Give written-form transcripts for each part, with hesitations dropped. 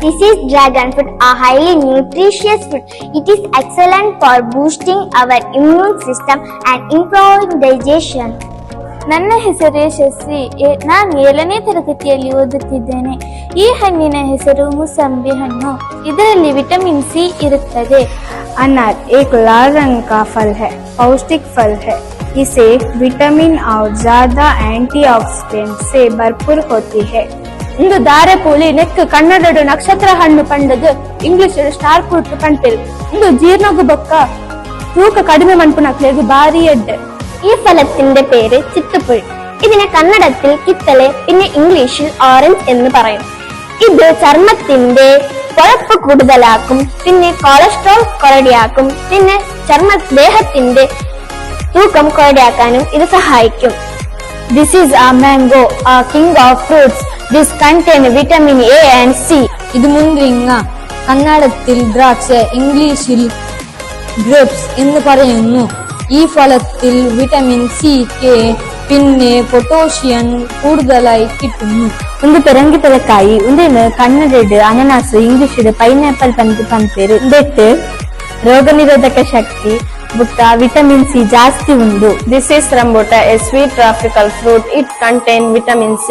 This is dragon fruit, a highly nutritious fruit. It is excellent for boosting our immune system and improving digestion. ನನ್ನ ಹೆಸರು ಯಶಸ್ವಿ. ನಾನು 7ನೇ ತರಗತಿಯಲ್ಲಿ ಓದುತ್ತಿದ್ದೇನೆ. ಈ ಹಣ್ಣಿನ ಹೆಸರು ಮೂಸಂಬಿ ಹಣ್ಣು. ಇದರಲ್ಲಿ ವಿಟಮಿನ್ ಸಿ ಇರುತ್ತದೆ. अनार एक लाल रंग का फल है, पौष्टिक फल है. इसे विटामिन और ज्यादा एंटीऑक्सीडेंट से भरपूर होती है. ಇಂದು ದಾರೆಪೂಲಿ ನೆಕ್ ಕನ್ನಡಡು ನಕ್ಷತ್ರ ಹಣ್ಣು ಪಂಡದು ಇಂಗ್ಲಿಷ್ ಸ್ಟಾರ್ ಫ್ರೂಟ್ ಪಂಟೆಲ್. ಇಂದು ജീർണഗു ಬೊಕ್ಕ തൂക്ക കಡಿಮೆ മൺപുണക്ലേക്ക് ഭാരി എഡ്. ഈ ഫലത്തിന്റെ പേര് ചിത്തുപുഴി. ഇതിനെ കന്നഡത്തിൽ കിത്തലെ, പിന്നെ ഇംഗ്ലീഷിൽ ഓറഞ്ച് എന്ന് പറയും. ഇത് ചർമ്മത്തിന്റെ കൊഴുപ്പ് കൂടുതലാക്കും, പിന്നെ കൊളസ്ട്രോൾ കുറയാക്കും, പിന്നെ ദേഹത്തിന്റെ തൂക്കം കുറയാക്കാനും ഇത് സഹായിക്കും. This is a mango, a king of fruits. This contain vitamin A and C. ഇത് മുന്തിരിങ്ങ, കന്നഡത്തിൽ ദ്രാക്ഷ, ഇംഗ്ലീഷിൽ grapes എന്ന് പറയുന്നു. ഈ ഫലത്തിൽ വിറ്റമിൻ സി, കെ, പിന്നെ പൊട്ടാഷ്യം കൂടുതലായി കിട്ടുന്നു. ಒಂದು ಪರಂಗಿಪಲಕಾಯಿ ಉಂದೇನು ಕನ್ನಡಡ್ ಅನನಾಸು ಇಂಗ್ಲಿಷ್ ಪೈನಾಪಲ್ ಪಂಪೇರು ಇದೆಟ್ಟು ರೋಗ ನಿರೋಧಕ ಶಕ್ತಿ ಬುಕ್ಕ ವಿಟಮಿನ್ ಸಿ ಜಾಸ್ತಿ ಉಂಡು. This is rambutan, a sweet tropical fruit. It contains vitamin C.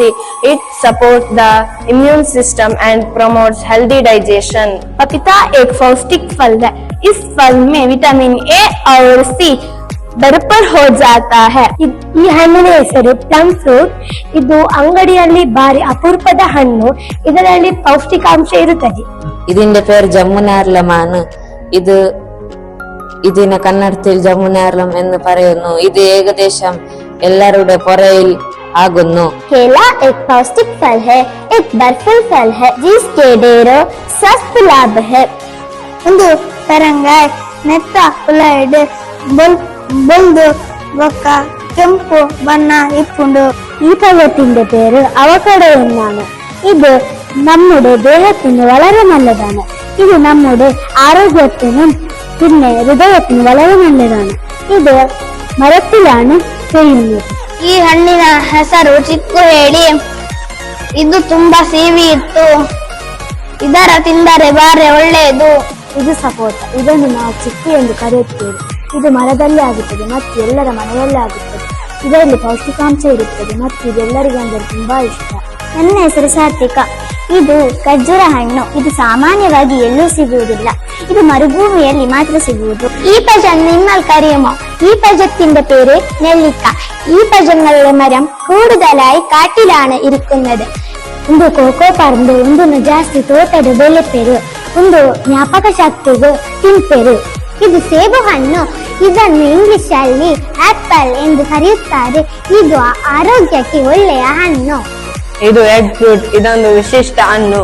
It supports the immune system and promotes healthy digestion. पपीता एक पौष्टिक फल है. इस फल में विटामिन ए और सी भरपूर हो जाता है. ಈ ಹಣ್ಣಿನ ಹೆಸರು ಪ್ಲಮ್ ಫ್ರೂಟ್. ಇದು ಅಂಗಡಿಯಲ್ಲಿ ಭಾರಿ ಅಪರೂಪದ ಹಣ್ಣು. ಇದರಲ್ಲಿ ಪೌಷ್ಟಿಕಾಂಶ ಇರುತ್ತದೆ. ഇതിന്റെ പേര് ജമുനാർലമാണ്. ഇതിനെ കന്നഡത്തിൽ ജമുനാർലം എന്ന് പറയുന്നു. ഇത് ഏകദേശം എല്ലാവരുടെ പുറയിൽ ആകുന്നു. केला एक पौष्टिक फल है, एक भरपूर फल है जिसके ढेरों स्वस्थ लाभ है. ಒಂದು ಪರಂಗಾಯ್ ನೆತ್ತ ಉಳ್ಳಾಗಡ್ಡೆ ಬೊಲ್ದು ಒಕ್ಕ ಕೆಂಪು ಬಣ್ಣ ಇಪ್ಪುಂಡು. ഈ പഴത്തിന്റെ പേര് അവക്കാഡോ എന്നാണ്. ഇത് നമ്മുടെ ദേഹത്തിന് വളരെ നല്ലതാണ്. ഇത് നമ്മുടെ ആരോഗ്യത്തിനും പിന്നെ ഹൃദയത്തിന് വളരെ നല്ലതാണ്. ഇത് മരത്തിലാണ് ചെയ്യുന്നത്. ಈ ಹಣ್ಣಿನ ಹೆಸರು ಚಿಕ್ಕು ಹೇಳಿ. ಇದು ತುಂಬಾ ಸಿಹಿ ಇತ್ತು. ಇದರ ತಿಂದರೆ ಬಾರಿ ಒಳ್ಳೆಯದು. ಇದು ಸಪೋಟ. ಇದನ್ನು ನಾವು ಚಿಕ್ಕು ಎಂದು ಕರೆಯುತ್ತೇವೆ. ಇದು ಮರದಲ್ಲಿ ಆಗುತ್ತದೆ ಮತ್ತು ಎಲ್ಲರ ಮನೆಯಲ್ಲೇ ಆಗುತ್ತದೆ. ಇದರಲ್ಲಿ ಪೌಷ್ಟಿಕಾಂಶ ಇರುತ್ತದೆ ಮತ್ತು ಇದೆಲ್ಲರಿಗೂ ಅಂದರೆ ತುಂಬಾ ಇಷ್ಟ. ನನ್ನ ಹೆಸರು ಸಾತ್ವಿಕ. ಇದು ಖರ್ಜೂರ ಹಣ್ಣು. ಇದು ಸಾಮಾನ್ಯವಾಗಿ ಎಲ್ಲೂ സിഗുವುದಿല്ല. ഇത് മരുഭൂമിಯಲ್ಲಿ മാത്ര സിഗുವುದು. ഈ പഴം നിങ്ങൾ കറിയുമോ? ഈ പഴത്തിന്റെ പേര് നെല്ലിക്ക. ഈ പഴങ്ങളുടെ മരം കൂടുതലായി കാട്ടിലാണ് ഇരിക്കുന്നത്. ಒಂದು ಕೋಕೋ ಪರಂದು ಒಂದನ್ನು ಜಾಸ್ತಿ ತೋಟದ ಬೆಳೆಪೆರು. ಒಂದು ಜ್ಞಾಪಕ ಶಕ್ತಿಗೆ ತಿಂಪೆರು. ಇದು ಸೇಬು ಹಣ್ಣು. ಇದನ್ನು ಇಂಗ್ಲಿಷ್ ಅಲ್ಲಿ ಆಪಲ್ ಎಂದು ಕರೆಯುತ್ತಾರೆ. ಇದು ಆರೋಗ್ಯಕ್ಕೆ ಒಳ್ಳೆಯ ಹಣ್ಣು. ಇದು ಎಗ್ ಫ್ರೂಟ್. ಇದೊಂದು ವಿಶಿಷ್ಟ ಹಣ್ಣು.